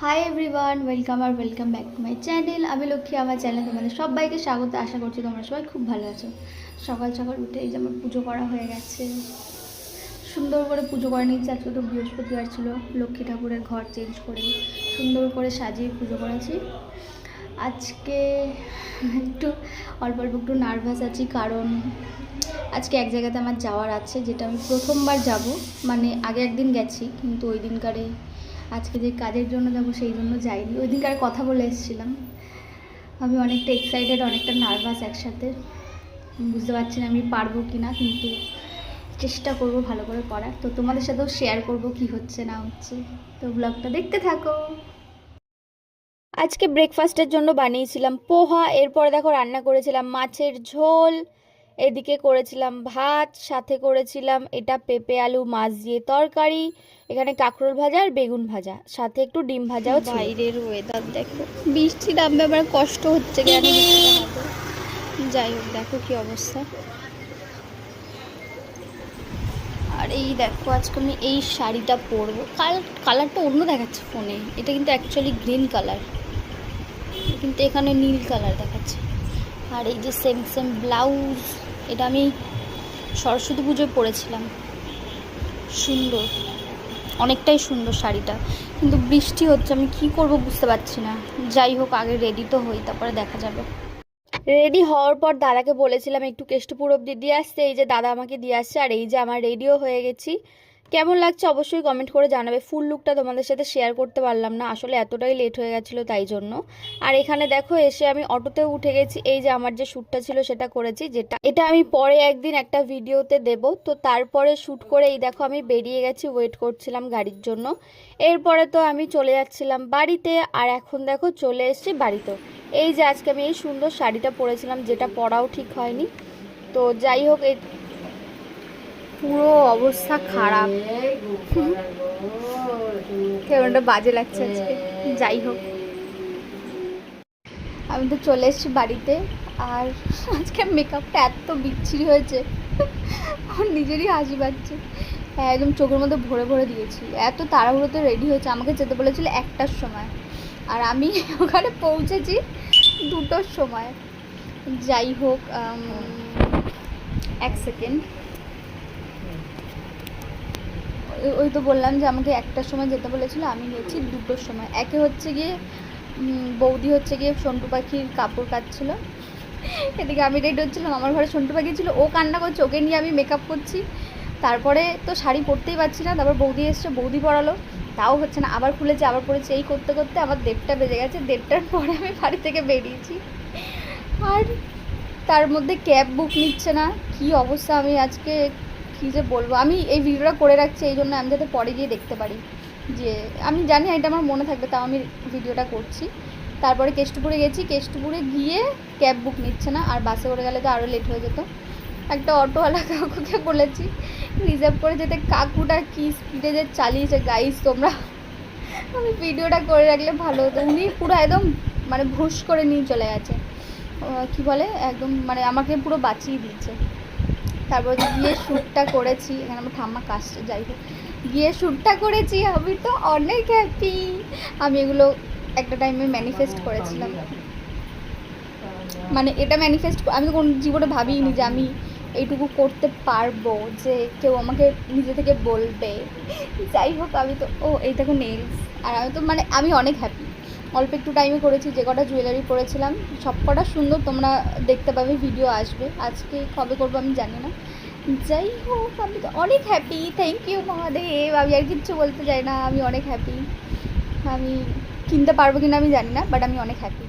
Hi everyone, welcome back to my channel. আমি লক্ষ্মী, আমার চ্যানেলে তোমাদের সবাইকে স্বাগত। আশা করছি তোমরা সবাই খুব ভালো আছো। সকাল সকাল উঠে এই যে আমার পুজো করা হয়ে গেছে, সুন্দর করে পুজো করে নিয়েছি। আজকে তো বৃহস্পতিবার ছিল, লক্ষ্মী ঠাকুরের ঘর চেঞ্জ করে সুন্দর করে সাজিয়ে পুজো করেছি। আজকে একটু অল্প একটু নার্ভাস আছি, কারণ আজকে এক জায়গাতে আমার যাওয়ার আছে, যেটা আমি প্রথমবার যাব। মানে আগে একদিন গেছি, কিন্তু ওই দিনকারে আজকে যে কাজের জন্য যাব সেই জন্য যাইনি। ওই দিনকারে কথা বলে এসেছিলাম। আমি অনেকটা এক্সাইটেড, অনেকটা নার্ভাস একসাথে। বুঝতে পারছি না আমি পারবো কি না, কিন্তু চেষ্টা করব ভালো করে করার। তো তোমাদের সাথেও শেয়ার করব কি হচ্ছে না হচ্ছে। তো ব্লগটা দেখতে থাকো। আজকে ব্রেকফাস্টের জন্য বানিয়েছিলাম পোহা, এরপরে দেখো রান্না করেছিলাম মাছের ঝোল, এদিকে করেছিলাম ভাত, সাথে করেছিলাম এটা পেঁপে আলু মাছ দিয়ে তরকারি, এখানে কাঁকরোল ভাজা আর বেগুন ভাজা, সাথে একটু ডিম ভাজাও ছিল। বাইরের ওয়েদার দেখো, বৃষ্টি নামবে, আমার কষ্ট হচ্ছে কেন। যাই হোক, দেখো কি অবস্থা। আর এই দেখো, আজকে আমি এই শাড়িটা পরবো। কালারটা অন্য দেখাচ্ছে ফোনে, এটা কিন্তু অ্যাকচুয়ালি গ্রিন কালার, কিন্তু এখানে নীল কালার দেখাচ্ছে। আর এই যে সেম সেম ব্লাউজ, এটা আমি সরস্বতী পুজোয় পরেছিলাম। সুন্দর, অনেকটাই সুন্দর শাড়িটা, কিন্তু বৃষ্টি হচ্ছে, আমি কি করব বুঝতে পারছি না। যাই হোক, আগে রেডি তো হই, তারপরে দেখা যাবে। রেডি হওয়ার পর দাদাকে বলেছিলাম একটু কেষ্টপুর অব্দি দিয়ে আসতে, এই যে দাদা আমাকে দিয়ে আসছে। আর এই যে আমার রেডিও হয়ে গেছি, কেমন লাগছে অবশ্যই কমেন্ট করে জানাবে। ফুল লুকটা তোমাদের সাথে শেয়ার করতে পারলাম না, আসলে এতটাই লেট হয়ে গেছিলো তাই জন্য। আর এখানে দেখো এসে আমি অটোতেও উঠে গেছি। এই যে আমার যে শ্যুটটা ছিল সেটা করেছি, এটা আমি পরে একদিন একটা ভিডিওতে দেব। তো তারপরে শ্যুট করে এই দেখো আমি বেরিয়ে গেছি, ওয়েট করছিলাম গাড়ির জন্য। এরপরে তো আমি চলে যাচ্ছিলাম বাড়িতে, আর এখন দেখো চলে এসেছি বাড়িতে। এই যে আজকে আমি এই সুন্দর শাড়িটা পরেছিলাম, যেটা পরাও ঠিক হয়নি। তো যাই হোক, এই পুরো অবস্থা খারাপ, কেমনটা বাজে লাগছে আজকে। যাই হোক, আমি তো চলে এসেছি বাড়িতে। আর আজকে মেকআপটা এত বিচ্ছিরি হয়েছে, আমার নিজেরই হাসি পাচ্ছে। একদম চোখের মধ্যে ভরে ভরে দিয়েছি, এত তাড়াহুড়োতে রেডি হয়েছে। আমাকে যেতে বলেছিল 1টার সময়, আর আমি ওখানে পৌঁছেছি 2টোর সময়। যাই হোক, এক সেকেন্ড, ওই তো বললাম যে আমাকে 1টার সময় যেতে বলেছিল, আমি নিয়েছি 2টোর সময়। একে হচ্ছে গিয়ে বৌদি হচ্ছে গিয়ে সন্টু পাখির কাপড় কাটছিল, এদিকে আমি রেডি হচ্ছিলাম। আমার ঘরে সন্টু পাখি ছিল, ও কান্না করছে, ওকে নিয়ে আমি মেকআপ করছি। তারপরে তো শাড়ি পরতেই পারছি না, তারপর বৌদি এসছে, বৌদি পরালো, তাও হচ্ছে না, আবার খুলেছে, আবার পরেছে। এই করতে করতে আমার 1:30টা বেজে গেছে। 1:30টার পরে আমি বাড়ি থেকে বেরিয়েছি। আর তার মধ্যে ক্যাব বুক নিচ্ছে না, কি অবস্থা। আমি আজকে কী যে বলবো, আমি এই ভিডিওটা করে রাখছি এই জন্য আমি যাতে পরে গিয়ে দেখতে পারি। যে আমি জানি এটা আমার মনে থাকবে, তাও আমি ভিডিওটা করছি। তারপরে কেষ্টপুরে গেছি, কেষ্টপুরে গিয়ে ক্যাব বুক নিচ্ছে না, আর বাসে করে গেলে তো আরও লেট হয়ে যেত। একটা অটোওয়ালা কাকুকে বলেছি রিজার্ভ করে যেতে, কাকুটা কি স্পিডে যে চালিয়েছে গাইস, তোমরা আমি ভিডিওটা করে রাখলে ভালো হতো। উনি পুরো একদম মানে ভুস করে নিয়ে চলে গেছে, কি বলে, একদম মানে আমাকে পুরো বাঁচিয়ে দিয়েছে। তারপর গিয়ে শ্যুটটা করেছি, এখানে আমার ঠাম্মা কাশছে। যাই হোক, গিয়ে শ্যুটটা করেছি, আমি তো অনেক হ্যাপি। আমি এগুলো একটা টাইমে ম্যানিফেস্ট করেছিলাম, মানে এটা ম্যানিফেস্ট আমি তো কোনো জীবনে ভাবিনি যে আমি এইটুকু করতে পারবো, যে কেউ আমাকে নিজে থেকে বলবে। যাই হোক, আমি তো এই দেখো নেলস। আর আমি তো মানে আমি অনেক হ্যাপি। অল্প একটু টাইমে করেছি, যে কটা জুয়েলারি পরেছিলাম সব কটা সুন্দর, তোমরা দেখতে পাবে, ভিডিও আসবে। আজকে কবে করবো আমি জানি না। যাই হোক, আমি তো অনেক হ্যাপি। থ্যাংক ইউ মহাদেব, আমি আর কিচ্ছু বলতে চাই না, আমি অনেক হ্যাপি। আমি কিনতে পারবো কিনা আমি জানি না, বাট আমি অনেক হ্যাপি।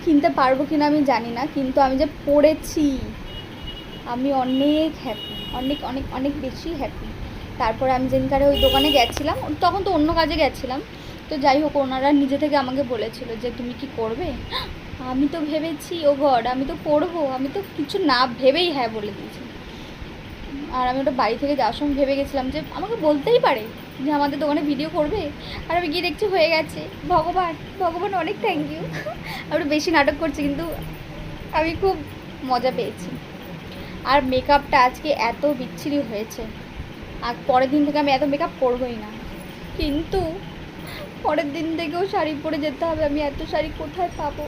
কিনতে পারবো কিনা আমি জানি না, কিন্তু আমি যে পড়েছি আমি অনেক হ্যাপি, অনেক অনেক অনেক বেশি হ্যাপি। তারপরে আমি যেদিনকারে ওই দোকানে গেছিলাম, তখন তো অন্য কাজে গেছিলাম। তো যাই হোক, ওনারা নিজে থেকে আমাকে বলেছিল যে তুমি কি করবে। আমি তো ভেবেছি ও গড, আমি তো পড়বো, আমি তো কিছু না ভেবেই হ্যাঁ বলে দিয়েছি। আর আমি ওটা বাড়ি থেকে যাওয়ার সময় ভেবে গেছিলাম যে আমাকে বলতেই পারে যে আমাদের দোকানে ভিডিও করবে, আর আমি গিয়ে দেখছি হয়ে গেছে। ভগবান ভগবান অনেক থ্যাংক ইউ। আমি বেশি নাটক করছি, কিন্তু আমি খুব মজা পেয়েছি। আর মেকআপটা আজকে এত বিচ্ছিরি হয়েছে, আর পরের দিন থেকে আমি এত মেকআপ করবোই না। কিন্তু পরের দিন থেকেও শাড়ি পরে যেতে হবে। আমি এত শাড়ি কোথায় পাবো?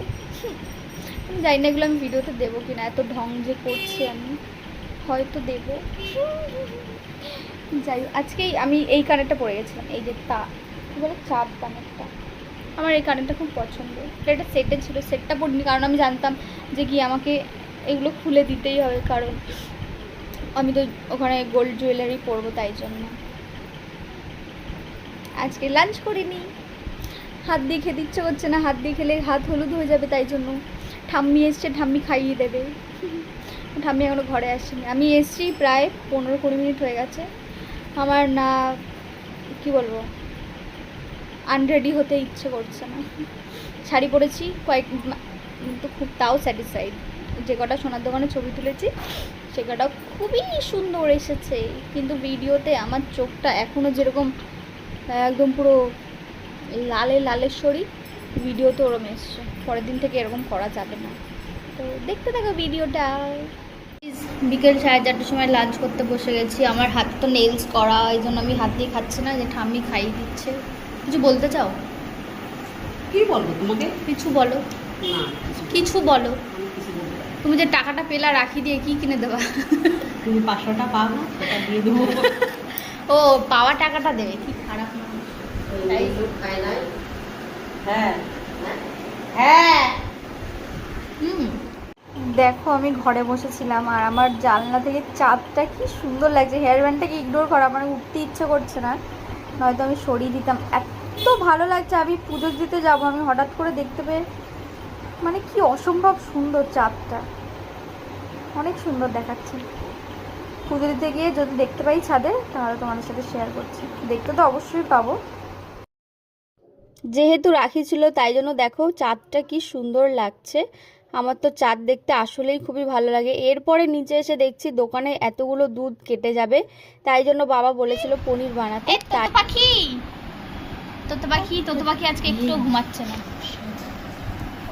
আমি জানি না এগুলো আমি ভিডিওতে দেবো কিনা, এত ঢং যে করছি আমি, হয়তো দেবো। যাই হোক, আজকেই আমি এই কানেরটা পরে গেছিলাম, এই যে কী বলে চাপ কানেরটা। আমার এই কানেরটা খুব পছন্দ। এটা সেটে ছিল, সেটটা পরিনি কারণ আমি জানতাম যে কি আমাকে এগুলো খুলে দিতেই হবে, কারণ আমি তো ওখানে গোল্ড জুয়েলারি পরবো, তাই জন্য। আজকে লাঞ্চ করিনি, হাত দিয়ে খেতে ইচ্ছে করছে না, হাত দিয়ে খেলে হাত হলুদ হয়ে যাবে, তাই জন্য ঠাম্মি এসছে, ঠাম্মি খাইয়ে দেবে। ঠাম্মি এখনো ঘরে আসেনি, আমি এসছি প্রায় 15-20 মিনিট হয়ে গেছে। আমার না কি বলবো, আনরেডি হতে ইচ্ছে করছে না। শাড়ি পরেছি কিন্তু খুব তাও স্যাটিসফাইড। যে কটা সোনার দোকানে ছবি তুলেছি সে কটাও খুবই সুন্দর এসেছে, কিন্তু ভিডিওতে আমার চোখটা এখনও যেরকম একদম পুরো লালে লালেশ্বরী, ভিডিওতে ওরম এসছে। পরের দিন থেকে এরকম করা যাবে না, তো দেখতে থাকো ভিডিওটা। বিকেল 4:30টার সময় লাঞ্চ করতে বসে গেছি। আমার হাত তো নেলস করা, এই জন্য আমি হাত দিয়ে খাচ্ছি না, যে ঠাম্মি খাইয়ে দিচ্ছে। কিছু বলতে চাও? কি বলবো তোমাকে? কিছু বলো, না কিছু বলো। আমি কিছু বলবো না। তুমি যে টাকাটা পেলা রাখি দিয়ে কি কিনে দেবা? তুমি 500টা পাও না, সেটা দিয়ে দেবো। ও, পাওয়া টাকাটা দেবে, কি খারাপ মানুষ। তাই লোক খায় নাই। হ্যাঁ হ্যাঁ। দেখো আমি ঘরে বসেছিলাম আর আমার জানলা থেকে চাঁদটা কি সুন্দর লাগছে। হেয়ার ব্যান্ডটাকে ইগনোর করা, মানে উঠতে ইচ্ছে করছে না, নয়তো আমি সরিয়ে দিতাম। এত ভালো লাগছে, আমি পুজো দিতে যাব, আমি হঠাৎ করে দেখতে পেয়ে, মানে কি অসম্ভব সুন্দর চাঁদটা, অনেক সুন্দর দেখাচ্ছে। পুজো দিতে গিয়ে যদি দেখতে পাই ছাদে, তাহলে তোমাদের সাথে শেয়ার করছি। দেখতে তো অবশ্যই পাবো, যেহেতু রাখি ছিল তাই জন্য। দেখো চাঁদটা কি সুন্দর লাগছে। আমার তো চাঁদ দেখতে আসলেই খুবই ভালো লাগে। এরপরে নিচে এসে দেখছি দোকানে এতগুলো দুধ কেটে যাবে, তাই জন্য বাবা বলেছিল পনির বানাতে। তোতো পাখি, তোতো পাখি, তোতো পাখি আজকে একটু ঘুমাচ্ছে না,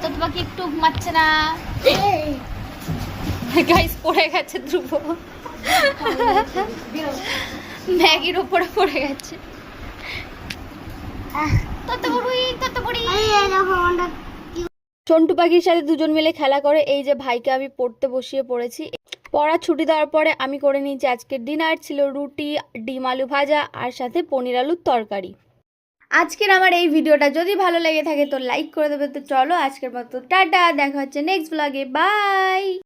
তোতো পাখি একটু ঘুমাচ্ছে না। গাইস পড়ে গেছে ধ্রুব, ম্যাগির ওপরে পড়ে গেছে। চন্টু পাখির সাথে দুজন মিলে খেলা করে। এই যে ভাইকে আমি পড়তে বসিয়ে পড়েছি। পড়া ছুটি দেওয়ার পরে আমি করে নিয়েছি আজকের ডিনার ছিল রুটি, ডিম আলু ভাজা আর সাথে পনির আলুর তরকারি। আজকের আমার এই ভিডিওটা যদি ভালো লেগে থাকে তো লাইক করে দেবে। তো চলো আজকের মতো টাটা, দেখা হচ্ছে নেক্সট ব্লগে, বাই।